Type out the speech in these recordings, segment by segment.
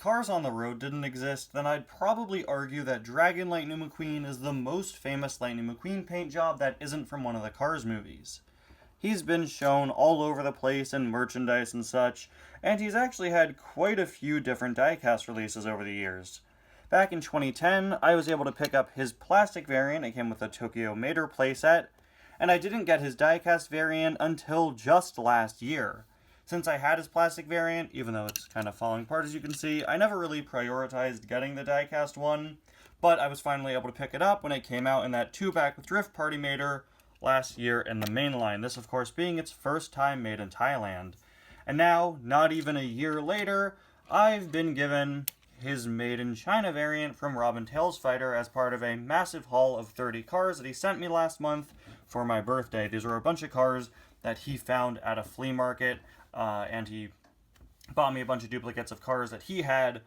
cars on the road didn't exist, then I'd probably argue that Dragon Lightning McQueen is the most famous Lightning McQueen paint job that isn't from one of the Cars movies. He's been shown all over the place in merchandise and such, and he's actually had quite a few different diecast releases over the years. Back in 2010, I was able to pick up his plastic variant. It came with a Tokyo Mater playset, and I didn't get his diecast variant until just last year. Since I had his plastic variant, even though it's kind of falling apart as you can see, I never really prioritized getting the diecast one, but I was finally able to pick it up when it came out in that 2-pack with Drift Party Mater last year in the main line. This, of course, being its first time made in Thailand. And now, not even a year later, I've been given his Made in China variant from Robin Tails Fighter as part of a massive haul of 30 cars that he sent me last month for my birthday. These were a bunch of cars that he found at a flea market, and he bought me a bunch of duplicates of cars that he had,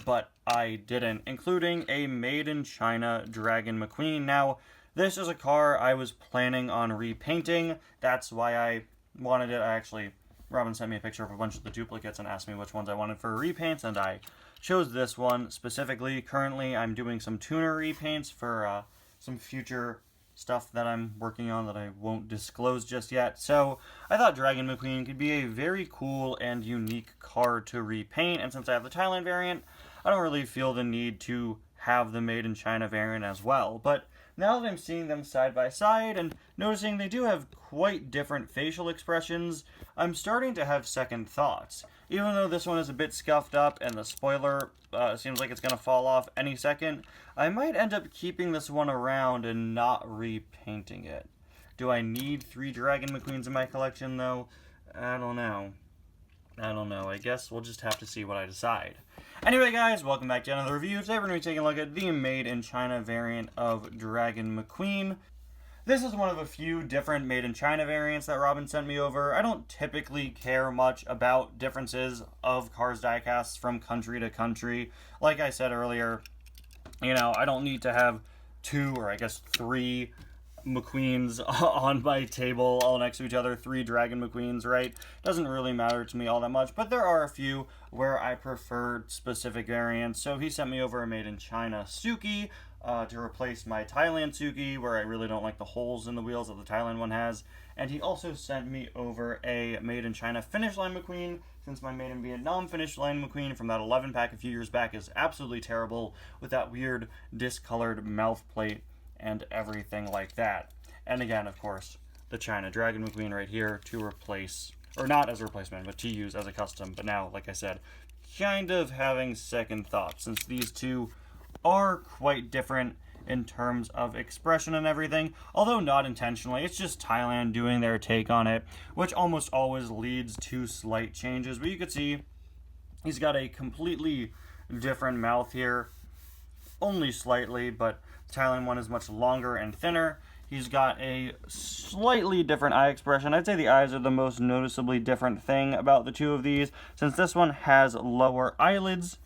but I didn't, including a Made in China Dragon McQueen. Now, this is a car I was planning on repainting. That's why I wanted it. Robin sent me a picture of a bunch of the duplicates and asked me which ones I wanted for repaints, and I chose this one specifically. Currently, I'm doing some tuner repaints for some future stuff that I'm working on that I won't disclose just yet. So I thought Dragon McQueen could be a very cool and unique car to repaint, and since I have the Thailand variant, I don't really feel the need to have the Made in China variant as well. But now that I'm seeing them side by side and noticing they do have quite different facial expressions, I'm starting to have second thoughts. Even though this one is a bit scuffed up and the spoiler seems like it's going to fall off any second, I might end up keeping this one around and not repainting it. Do I need 3 Dragon McQueens in my collection, though? I don't know. I guess we'll just have to see what I decide. Anyway, guys, welcome back to another review. Today we're going to be taking a look at the Made in China variant of Dragon McQueen. This is one of a few different Made in China variants that Robin sent me over. I don't typically care much about differences of cars diecasts from country to country. Like I said earlier, I don't need to have 2 or I guess 3 McQueens on my table all next to each other, 3 Dragon McQueens, right? Doesn't really matter to me all that much, but there are a few where I prefer specific variants. So he sent me over a Made in China Suki to replace my Thailand Suki, where I really don't like the holes in the wheels that the Thailand one has. And he also sent me over a Made in China Finish Line McQueen, since my Made in Vietnam Finish Line McQueen from that 11-pack a few years back is absolutely terrible with that weird discolored mouth plate and everything like that. And again, of course, the China Dragon McQueen right here to replace, or not as a replacement, but to use as a custom. But now, like I said, kind of having second thoughts, since these two are quite different in terms of expression and everything, although not intentionally. It's just Thailand doing their take on it, which almost always leads to slight changes. But you can see he's got a completely different mouth here, only slightly, but the Thailand one is much longer and thinner. He's got a slightly different eye expression. I'd say the eyes are the most noticeably different thing about the two of these, since this one has lower eyelids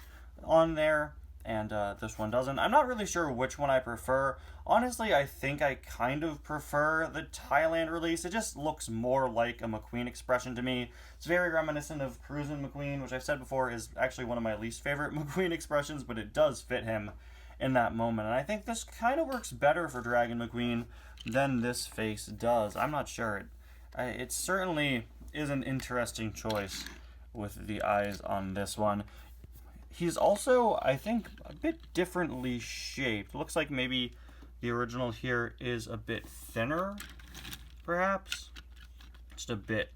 on there, and this one doesn't. I'm not really sure which one I prefer. Honestly, I think I kind of prefer the Thailand release. It just looks more like a McQueen expression to me. It's very reminiscent of Cruisin' McQueen, which I've said before is actually one of my least favorite McQueen expressions, but it does fit him in that moment. And I think this kind of works better for Dragon McQueen than this face does. I'm not sure. It certainly is an interesting choice with the eyes on this one. He's also, I think, a bit differently shaped. Looks like maybe the original here is a bit thinner, perhaps. Just a bit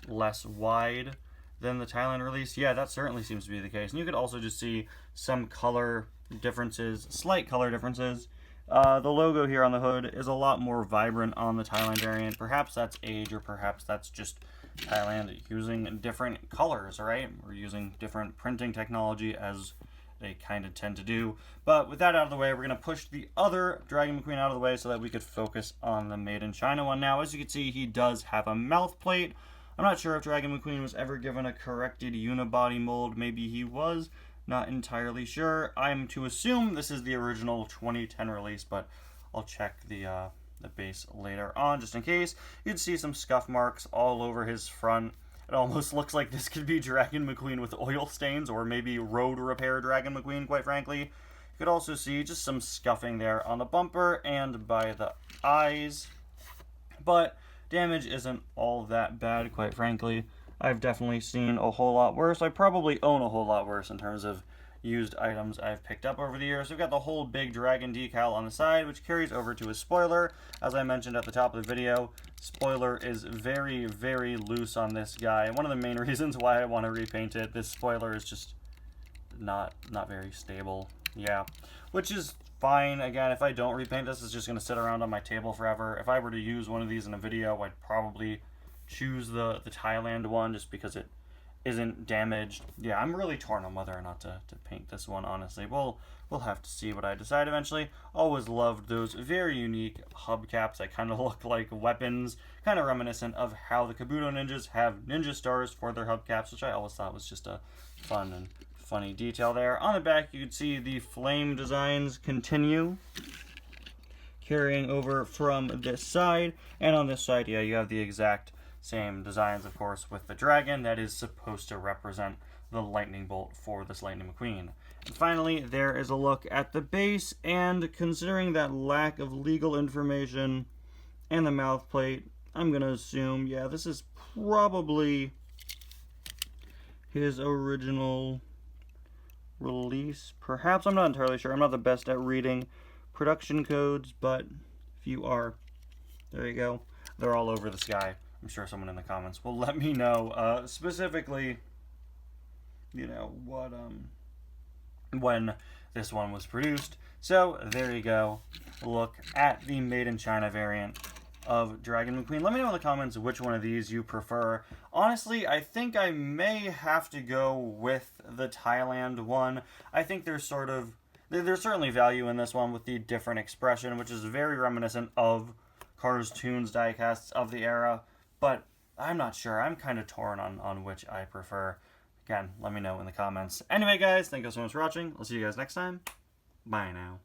less wide than the Thailand release. Yeah, that certainly seems to be the case. And you could also just see some color differences, slight color differences. The logo here on the hood is a lot more vibrant on the Thailand variant. Perhaps that's age, or perhaps that's just Thailand using different colors, right? We're using different printing technology, as they kind of tend to do. But with that out of the way, we're going to push the other Dragon McQueen out of the way so that we could focus on the Made in China one now. As you can see, he does have a mouth plate. I'm not sure if Dragon McQueen was ever given a corrected unibody mold. Maybe he was. Not entirely sure. I'm to assume this is the original 2010 release, but I'll check the base later on just in case. You'd see some scuff marks all over his front, It almost looks like this could be Dragon McQueen with oil stains, or maybe road repair Dragon McQueen, quite frankly. You could also see just some scuffing there on the bumper and by the eyes. But damage isn't all that bad, quite frankly. I've definitely seen a whole lot worse. I probably own a whole lot worse in terms of used items I've picked up over the years. We've got the whole big dragon decal on the side, which carries over to a spoiler. As I mentioned at the top of the video, spoiler is very, very loose on this guy. One of the main reasons why I want to repaint it, this spoiler is just not very stable. Yeah, which is fine. Again, if I don't repaint this, it's just going to sit around on my table forever. If I were to use one of these in a video, I'd probably choose the Thailand one just because it isn't damaged. Yeah, I'm really torn on whether or not to paint this one, honestly. We'll have to see what I decide eventually. Always loved those very unique hubcaps that kind of look like weapons, kind of reminiscent of how the Kabuto ninjas have ninja stars for their hubcaps, which I always thought was just a fun and funny detail there. On the back, you can see the flame designs continue, carrying over from this side, and on this side, yeah, you have the exact same designs, of course, with the dragon that is supposed to represent the lightning bolt for this Lightning McQueen. And finally, there is a look at the base, and considering that lack of legal information and the mouth plate, I'm going to assume, yeah, this is probably his original release. Perhaps, I'm not entirely sure. I'm not the best at reading production codes, but if you are, there you go. They're all over the sky. I'm sure someone in the comments will let me know specifically, you know, what when this one was produced. So there you go. Look at the Made in China variant of Dragon McQueen. Let me know in the comments which one of these you prefer. Honestly, I think I may have to go with the Thailand one. I think there's certainly value in this one with the different expression, which is very reminiscent of Cars Toons diecasts of the era. But I'm not sure. I'm kind of torn on which I prefer. Again, let me know in the comments. Anyway, guys, thank you so much for watching. I'll see you guys next time. Bye now.